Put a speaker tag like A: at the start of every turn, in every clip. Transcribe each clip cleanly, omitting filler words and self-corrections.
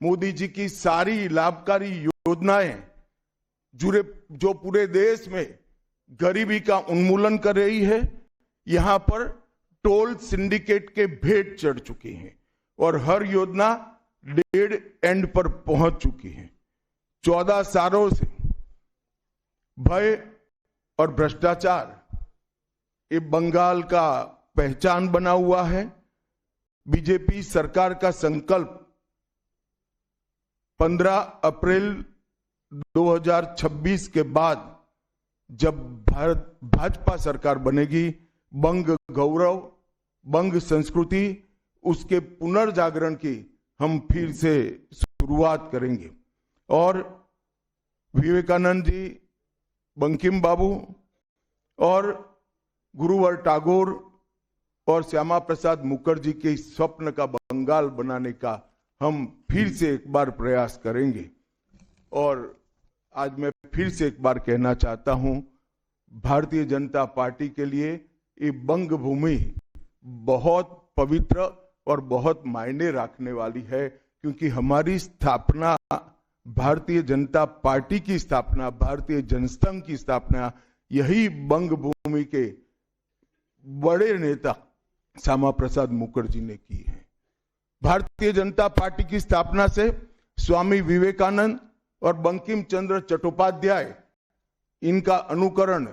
A: मोदी जी की सारी लाभकारी योजनाएं जो पूरे देश में गरीबी का उन्मूलन कर रही है, यहां पर टोल सिंडिकेट के भेंट चढ़ चुकी हैं और हर योजना डेड एंड पर पहुंच चुकी है। 14 सालों से भय और भ्रष्टाचार ये बंगाल का पहचान बना हुआ है। बीजेपी सरकार का संकल्प 15 अप्रैल 2026 के बाद जब भाजपा सरकार बनेगी, बंग गौरव, बंग संस्कृति, उसके पुनर्जागरण की हम फिर से शुरुआत करेंगे। और विवेकानंद जी, बंकिम बाबू और गुरुवर टैगोर और श्यामा प्रसाद मुखर्जी के स्वप्न का बंगाल बनाने का हम फिर से एक बार प्रयास करेंगे। और आज मैं फिर से एक बार कहना चाहता हूं, भारतीय जनता पार्टी के लिए ये बंग भूमि बहुत पवित्र और बहुत मायने रखने वाली है, क्योंकि हमारी स्थापना, भारतीय जनता पार्टी की स्थापना, भारतीय जनसंघ की स्थापना यही बंग भूमि के बड़े नेता श्यामा प्रसाद मुखर्जी ने की है। भारतीय जनता पार्टी की स्थापना से स्वामी विवेकानंद और बंकिम चंद्र चट्टोपाध्याय, इनका अनुकरण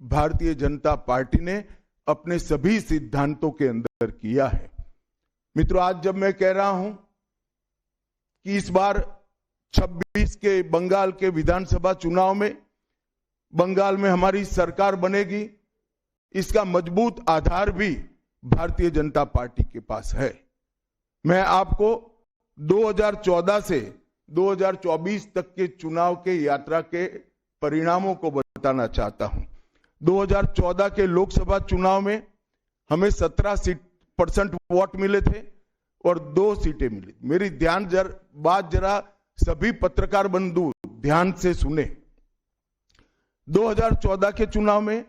A: भारतीय जनता पार्टी ने अपने सभी सिद्धांतों के अंदर किया है। मित्रों, आज जब मैं कह रहा हूं कि इस बार 26 के बंगाल के विधानसभा चुनाव में बंगाल में हमारी सरकार बनेगी, इसका मजबूत आधार भी भारतीय जनता पार्टी के पास है। मैं आपको 2014 से 2024 तक के चुनाव के यात्रा के परिणामों को बताना चाहता हूं। 2014 के लोकसभा चुनाव में हमें 17% वोट मिले थे और 2 सीटें मिली। मेरी बात जरा सभी पत्रकार बंधु ध्यान से सुने। 2014 के चुनाव में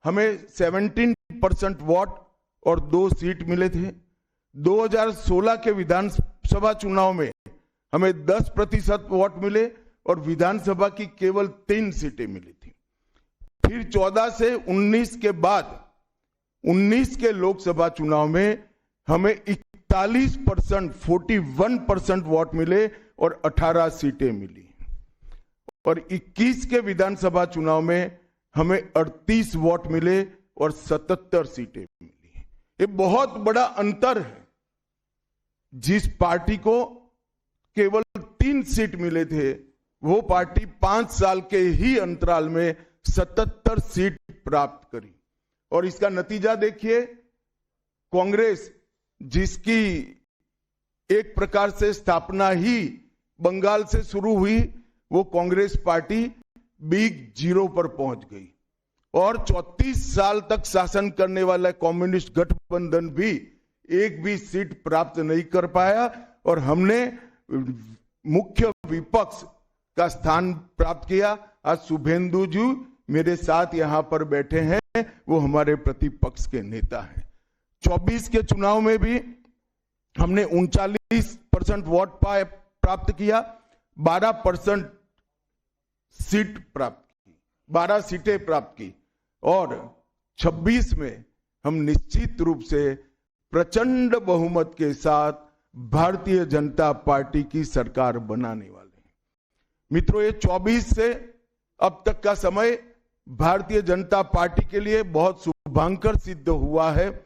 A: हमें 17% वोट और 2 सीट मिले थे। 2016 के विधानसभा चुनाव में हमें 10% वोट मिले और विधानसभा की केवल 3 सीटें मिली थी। फिर 14 से 19 के बाद 19 के लोकसभा चुनाव में हमें 41% वोट मिले और 18 सीटें मिली। और 21 के विधानसभा चुनाव में हमें 38 वोट मिले और 77 सीटें मिली। ये बहुत बड़ा अंतर है। जिस पार्टी को केवल 3 सीट मिले थे, वो पार्टी 5 साल के ही अंतराल में 77 सीट प्राप्त करी। और इसका नतीजा देखिए, कांग्रेस, जिसकी एक प्रकार से स्थापना ही बंगाल से शुरू हुई, वो कांग्रेस पार्टी बिग जीरो पर पहुंच गई। और 34 साल तक शासन करने वाला कम्युनिस्ट गठबंधन भी एक भी सीट प्राप्त नहीं कर पाया और हमने मुख्य विपक्ष का स्थान प्राप्त किया। आज शुभेंदु जी मेरे साथ यहां पर बैठे हैं, वो हमारे प्रतिपक्ष के नेता हैं। 24 के चुनाव में भी हमने 39% वोट प्राप्त किया, 12% सीट प्राप्त की, 12 सीटें प्राप्त की। और 26 में हम निश्चित रूप से प्रचंड बहुमत के साथ भारतीय जनता पार्टी की सरकार बनाने वाले हैं। मित्रों, ये 24 से अब तक का समय भारतीय जनता पार्टी के लिए बहुत शुभांकर सिद्ध हुआ है।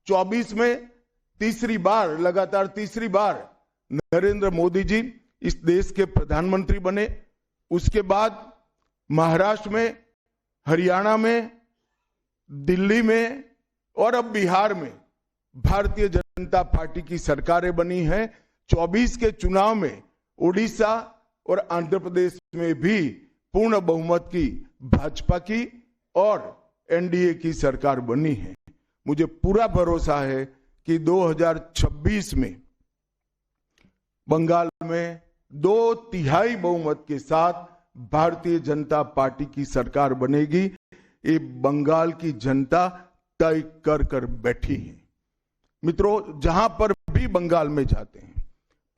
A: 24 में लगातार तीसरी बार नरेंद्र मोदी जी इस देश के प्रधानमंत्री बने। उसके बाद महाराष्ट्र में, हरियाणा में, दिल्ली में और अब बिहार में भारतीय जनता पार्टी की सरकारें बनी हैं। 24 के चुनाव में उड़ीसा और आंध्र प्रदेश में भी पूर्ण बहुमत की भाजपा की और एनडीए की सरकार बनी है। मुझे पूरा भरोसा है कि 2026 में बंगाल में 2/3 बहुमत के साथ भारतीय जनता पार्टी की सरकार बनेगी। ये बंगाल की जनता तय कर बैठी है। मित्रों, जहां पर भी बंगाल में जाते हैं,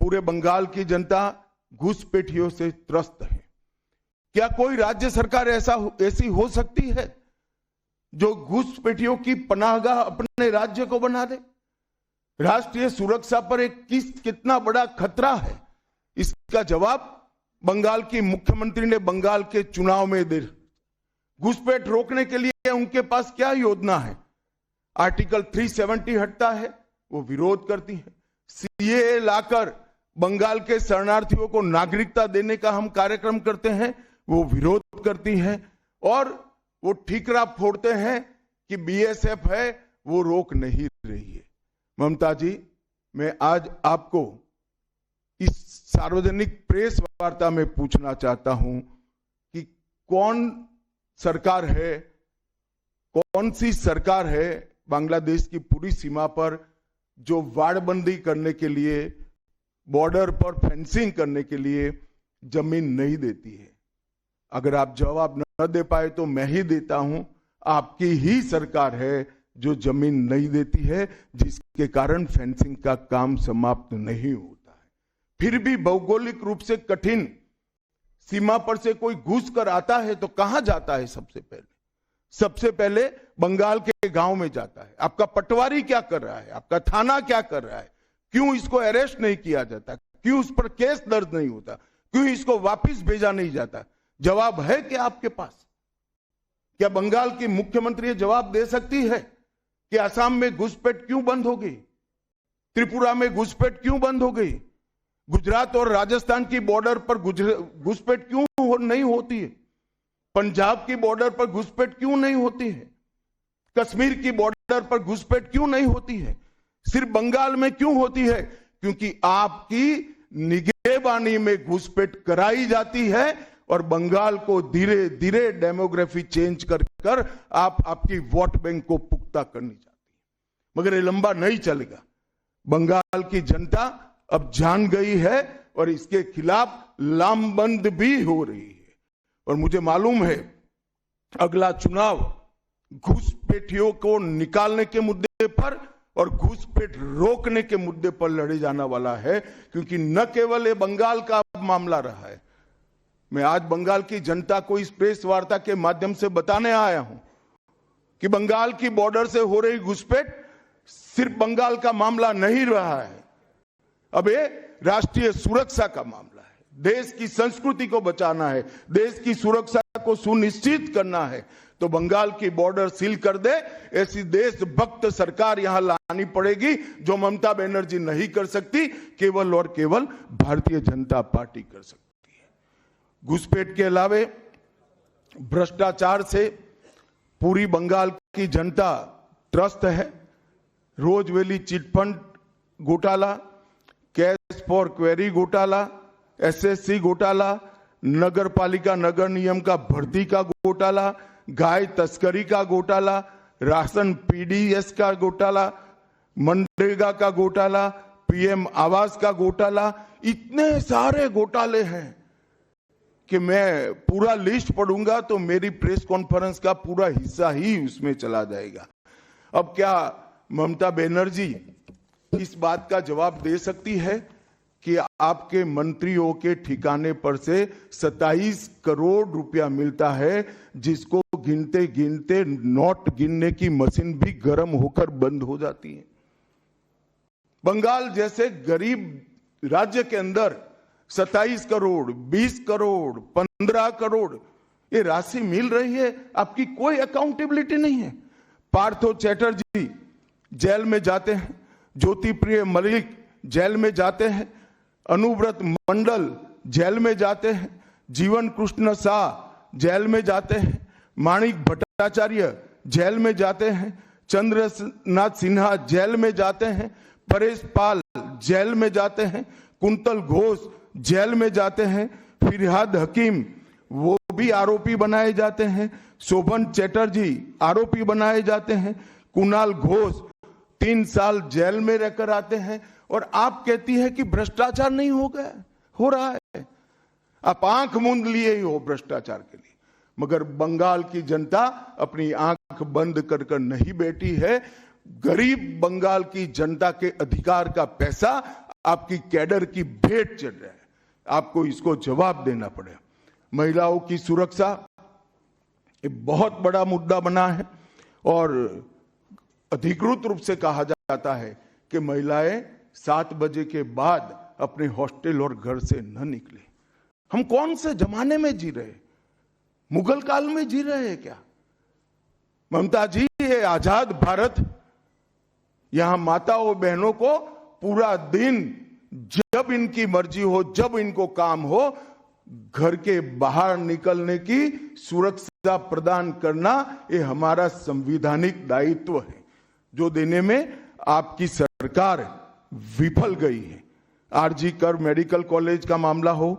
A: पूरे बंगाल की जनता घुसपैठियों से त्रस्त है। क्या कोई राज्य सरकार ऐसी हो सकती है जो घुसपैठियों की पनाहगाह अपने राज्य को बना दे? राष्ट्रीय सुरक्षा पर एक कितना बड़ा खतरा है, इसका जवाब बंगाल की मुख्यमंत्री ने बंगाल के चुनाव में दे। घुसपैठ रोकने के लिए उनके पास क्या योजना है? आर्टिकल 370 हटता है, वो विरोध करती है। सीएए लाकर बंगाल के शरणार्थियों को नागरिकता देने का हम कार्यक्रम करते हैं, वो विरोध करती है। और वो ठीकरा फोड़ते हैं कि बीएसएफ है, वो रोक नहीं रही है। ममता जी, मैं आज आपको इस सार्वजनिक प्रेस वार्ता में पूछना चाहता हूं कि कौन सी सरकार है बांग्लादेश की पूरी सीमा पर जो वाड़बंदी करने के लिए, बॉर्डर पर फेंसिंग करने के लिए जमीन नहीं देती है? अगर आप जवाब न दे पाए तो मैं ही देता हूं, आपकी ही सरकार है जो जमीन नहीं देती है, जिसके कारण फेंसिंग का काम समाप्त नहीं होता है। फिर भी भौगोलिक रूप से कठिन सीमा पर से कोई घुस कर आता है तो कहां जाता है? सबसे पहले बंगाल के गांव में जाता है। आपका पटवारी क्या कर रहा है? आपका थाना क्या कर रहा है? क्यों इसको अरेस्ट नहीं किया जाता? क्यों उस पर केस दर्ज नहीं होता? क्यों इसको वापस भेजा नहीं जाता? जवाब है क्या आपके पास? क्या बंगाल की मुख्यमंत्री जवाब दे सकती है कि असम में घुसपैठ क्यों बंद हो गई? त्रिपुरा में घुसपैठ क्यों बंद हो गई? गुजरात और राजस्थान की बॉर्डर पर घुसपैठ क्यों नहीं होती है? पंजाब की बॉर्डर पर घुसपैठ क्यों नहीं होती है? कश्मीर की बॉर्डर पर घुसपैठ क्यों नहीं होती है? सिर्फ बंगाल में क्यों होती है? क्योंकि आपकी निगहबानी में घुसपैठ कराई जाती है और बंगाल को धीरे धीरे डेमोग्राफी चेंज कर आपकी वोट बैंक को पुख्ता करनी चाहती है। मगर ये लंबा नहीं चलेगा। बंगाल की जनता अब जान गई है और इसके खिलाफ लामबंद भी हो रही है। और मुझे मालूम है अगला चुनाव घुसपैठियों को निकालने के मुद्दे पर और घुसपैठ रोकने के मुद्दे पर लड़े जाने वाला है, क्योंकि न केवल ये बंगाल का मामला रहा है। मैं आज बंगाल की जनता को इस प्रेस वार्ता के माध्यम से बताने आया हूं कि बंगाल की बॉर्डर से हो रही घुसपैठ सिर्फ बंगाल का मामला नहीं रहा है, अब ये राष्ट्रीय सुरक्षा का मामला है। देश की संस्कृति को बचाना है, देश की सुरक्षा को सुनिश्चित करना है, तो बंगाल की बॉर्डर सील कर दे, ऐसी देशभक्त सरकार यहां लानी पड़ेगी जो ममता बनर्जी नहीं कर सकती, केवल और केवल भारतीय जनता पार्टी कर सकती है। घुसपैठ के अलावे भ्रष्टाचार से पूरी बंगाल की जनता त्रस्त है। रोजवेली चिटफंड घोटाला, कैश फॉर क्वेरी घोटाला, एसएससी घोटाला, नगर पालिका नगर नियम का भर्ती का घोटाला, गाय तस्करी का घोटाला, राशन पीडीएस का घोटाला, मनरेगा का घोटाला, पीएम आवास का घोटाला, इतने सारे घोटाले हैं कि मैं पूरा लिस्ट पढ़ूंगा तो मेरी प्रेस कॉन्फ्रेंस का पूरा हिस्सा ही उसमें चला जाएगा। अब क्या ममता बनर्जी इस बात का जवाब दे सकती है कि आपके मंत्रियों के ठिकाने पर से 27 करोड़ रुपया मिलता है, जिसको गिनते गिनते नोट गिनने की मशीन भी गर्म होकर बंद हो जाती है? बंगाल जैसे गरीब राज्य के अंदर 27 करोड़, 20 करोड़, 15 करोड़ ये राशि मिल रही है, आपकी कोई अकाउंटेबिलिटी नहीं है। पार्थो चैटर्जी जेल में जाते हैं, ज्योति प्रिय मलिक जेल में जाते हैं, अनुव्रत मंडल जेल में जाते हैं, जीवन कृष्ण शाह जेल में जाते हैं, माणिक भट्टाचार्य जेल में जाते हैं, चंद्रनाथ सिन्हा जेल में जाते हैं, परेश पाल जेल में जाते हैं, कुंतल घोष जेल में जाते हैं, फिरहाद हकीम वो भी आरोपी बनाए जाते हैं, शोभन चैटर्जी आरोपी बनाए जाते हैं, कुणाल घोष 3 साल जेल में रहकर आते हैं, और आप कहती है कि भ्रष्टाचार नहीं हो गया, हो रहा है। आप आंख मूंद लिए ही हो भ्रष्टाचार के लिए, मगर बंगाल की जनता अपनी आंख बंद कर कर नहीं बैठी है। गरीब बंगाल की जनता के अधिकार का पैसा आपकी कैडर की भेंट चढ़ रहा है, आपको इसको जवाब देना पड़े। महिलाओं की सुरक्षा एक बहुत बड़ा मुद्दा बना है और अधिकृत रूप से कहा जाता है कि महिलाएं 7 बजे के बाद अपने हॉस्टल और घर से न निकले। हम कौन से जमाने में जी रहे? मुगल काल में जी रहे हैं क्या? ममता जी, ये आजाद भारत, यहां माताओं बहनों को पूरा दिन जब इनकी मर्जी हो, जब इनको काम हो, घर के बाहर निकलने की सुरक्षा प्रदान करना ये हमारा संवैधानिक दायित्व है, जो देने में आपकी सरकार विफल गई है। आरजी कर मेडिकल कॉलेज का मामला हो,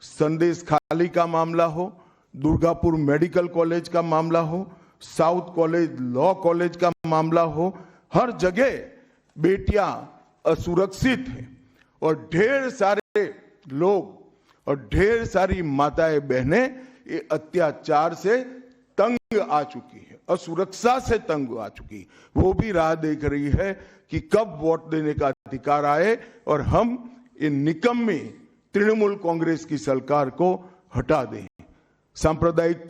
A: संदेश खाली का मामला हो, दुर्गापुर मेडिकल कॉलेज का मामला हो, साउथ कॉलेज लॉ कॉलेज का मामला हो, हर जगह बेटियां असुरक्षित हैं और ढेर सारे लोग और ढेर सारी माताएं बहनें ये अत्याचार से तंग आ चुकी है, असुरक्षा से तंग आ चुकी, वो भी राह देख रही है कि कब वोट देने का अधिकार आए और हम इन निकम्मी तृणमूल कांग्रेस की सरकार को हटा दें। सांप्रदायिक